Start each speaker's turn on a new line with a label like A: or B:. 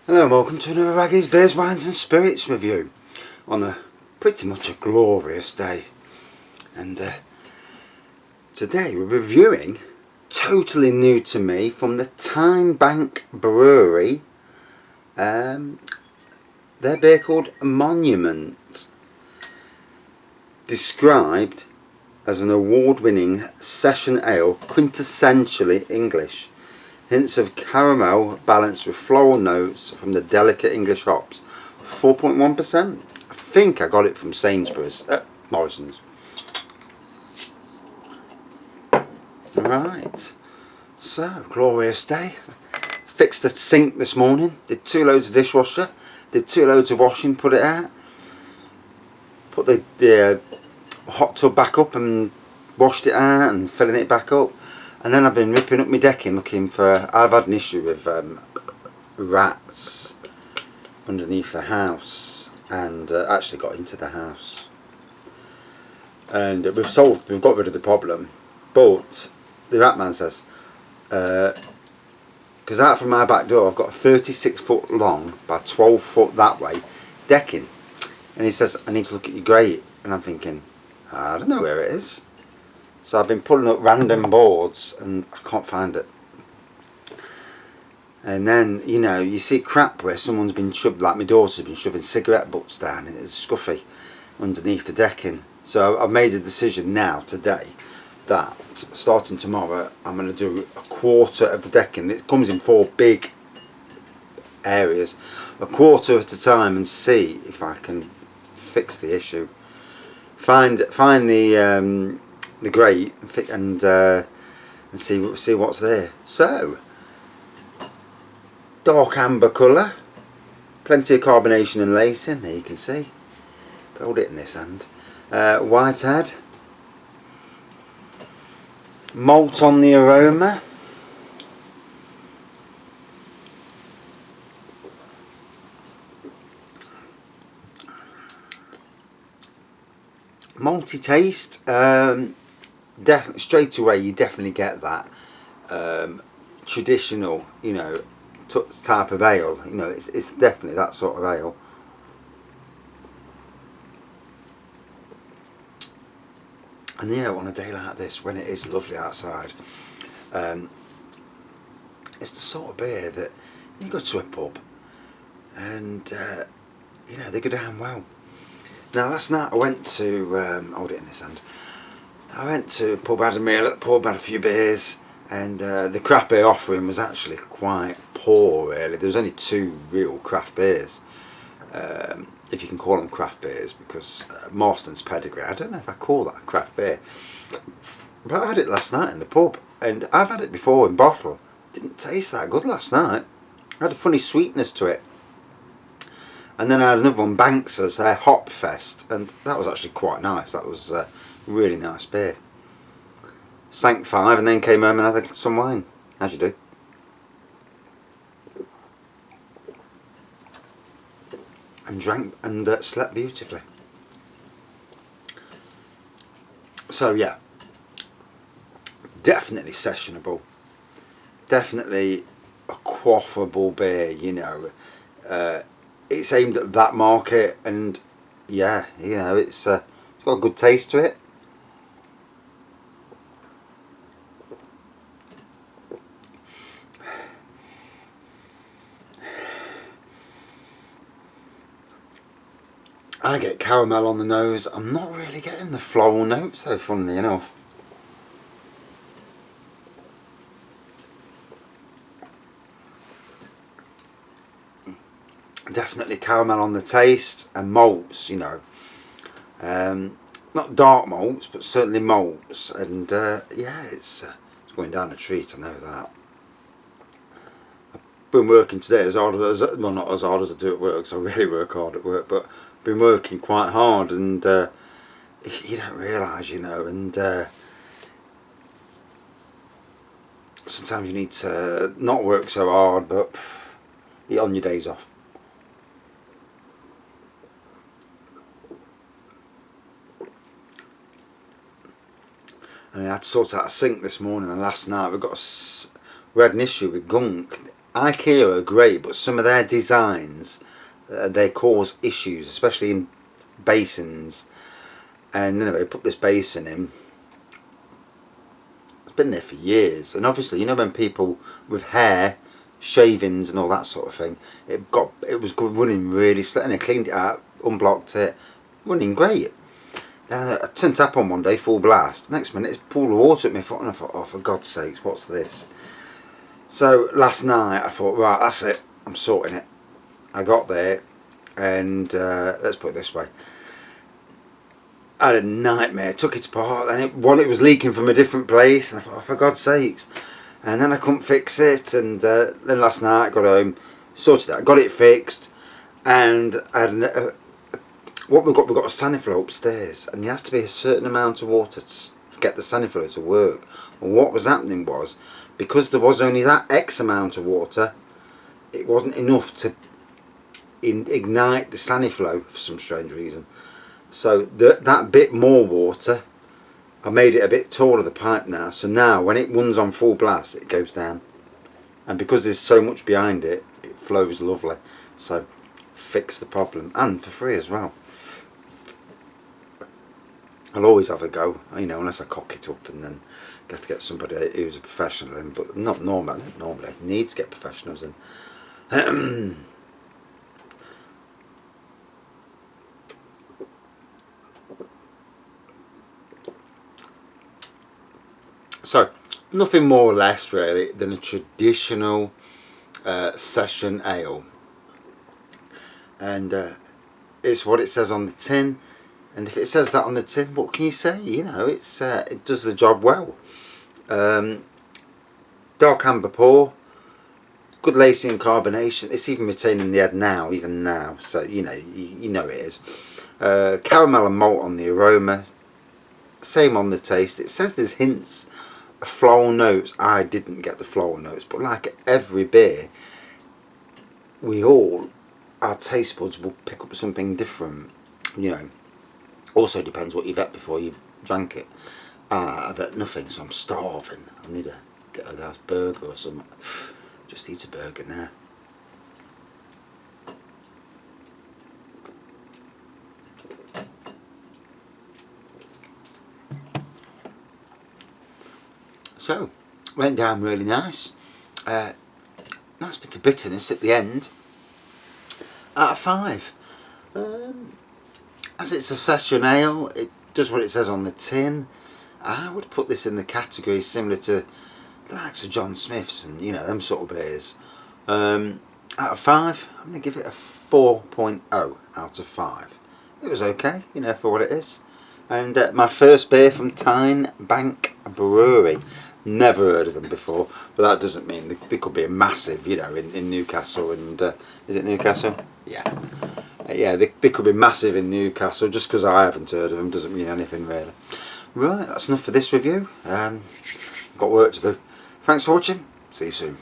A: Hello and welcome to another Raggy's Beers, Wines and Spirits review on a pretty much a glorious day. And today we're reviewing, totally new to me, from the Tyne Brewery, their beer called Monument, described as an award-winning session ale, quintessentially English. Hints of caramel balanced with floral notes from the delicate English hops. 4.1%. I think I got it from Sainsbury's. Morrison's. Right. So, glorious day. Fixed the sink this morning. Did 2 loads of dishwasher. Did 2 loads of washing, put it out. Put the hot tub back up and washed it out and filling it back up. And then I've been ripping up my decking looking for... I've had an issue with rats underneath the house, and actually got into the house. And we've got rid of the problem. But the rat man says, because out from my back door I've got a 36 foot long by 12 foot that way decking. And he says, I need to look at your grate. And I'm thinking, I don't know where it is. So I've been pulling up random boards and I can't find it. And then, you know, you see crap where someone's been shoved, like my daughter's been shoving cigarette butts down, and it's scuffy underneath the decking. So I've made a decision now, today, that starting tomorrow I'm going to do a quarter of the decking. It comes in 4 big areas, a quarter at a time, and see if I can fix the issue. Find the grate and see what's there. So, dark amber colour, plenty of carbonation and lacing. There you can see. Hold it in this hand. White head, malt on the aroma. Malty taste. Definitely straight away you definitely get that traditional, you know, type of ale. You know, it's definitely that sort of ale. And yeah, on a day like this when it is lovely outside, it's the sort of beer that you go to a pub and you know, they go down well. Now last night I went to hold it in this hand. I went to a pub, had a meal at the pub, had a few beers, and the craft beer offering was actually quite poor really. There was only 2 real craft beers, if you can call them craft beers, because Marston's Pedigree, I don't know if I call that a craft beer, but I had it last night in the pub, and I've had it before in bottle. Didn't taste that good last night. Had a funny sweetness to it. And then I had another one, Banks's, their Hop Fest, and that was actually quite nice. That was really nice beer. Sank 5 and then came home and had some wine, as you do. And drank and slept beautifully. So yeah, definitely sessionable. Definitely a quaffable beer, you know. It's aimed at that market, and yeah, you know, it's got a good taste to it. I get caramel on the nose. I'm not really getting the floral notes though, funnily enough. Definitely caramel on the taste, and malts, you know. Not dark malts, but certainly malts. And yeah, it's going down a treat, I know that. I've been working today as hard as, well, not as hard as I do at work, because I really work hard at work, but I've been working quite hard, and you don't realise, you know, and sometimes you need to not work so hard, but eat on your days off. And I had to sort out a sink this morning, and last night we had an issue with gunk. IKEA are great, but some of their designs, they cause issues, especially in basins. And anyway, put this basin in. It's been there for years, and obviously, you know, when people with hair, shavings, and all that sort of thing, it was running really slow, and I cleaned it out, unblocked it, running great. Then I turned tap on one day, full blast. Next minute, it's pool of water at my foot, and I thought, oh, for God's sakes, what's this? So last night, I thought, right, that's it. I'm sorting it. I got there, and let's put it this way. I had a nightmare. Took it apart, and it was leaking from a different place, and I thought, oh, for God's sakes. And then I couldn't fix it, and then last night I got home, sorted it, got it fixed, and I had what we've got a saniflow upstairs, and there has to be a certain amount of water to get the saniflow to work. And what was happening was, because there was only that X amount of water, it wasn't enough to ignite the saniflow for some strange reason. So that bit more water, I made it a bit taller, the pipe now, so now when it runs on full blast it goes down, and because there's so much behind it, it flows lovely. So fix the problem, and for free as well. I'll always have a go, you know, unless I cock it up, and then have to get somebody who's a professional in, but not normally. I need to get professionals in. So, nothing more or less really than a traditional session ale, and it's what it says on the tin. And if it says that on the tin, what can you say? You know, it does the job well. Dark amber pour, good lacing and carbonation. It's even retaining the head now, even now. So you know it is. Caramel and malt on the aroma. Same on the taste. It says there's hints of floral notes. I didn't get the floral notes, but like every beer, our taste buds will pick up something different. You know. Also depends what you've had before you've drank it. I've had nothing, so I'm starving. I need to get a nice burger or something. Just eat a burger now. So, went down really nice. Nice bit of bitterness at the end. Out of 5. As it's a session ale, it does what it says on the tin. I would put this in the category similar to the likes of John Smith's and, you know, them sort of beers. Out of 5, I'm going to give it a 4.0 out of 5. It was okay, you know, for what it is. And my first beer from Tyne Brewery. Never heard of them before, but that doesn't mean they could be a massive, you know, in Newcastle. And is it Newcastle? Yeah. Yeah, they could be massive in Newcastle. Just because I haven't heard of them doesn't mean anything really. Right, that's enough for this review. Got work to do. Thanks for watching. See you soon.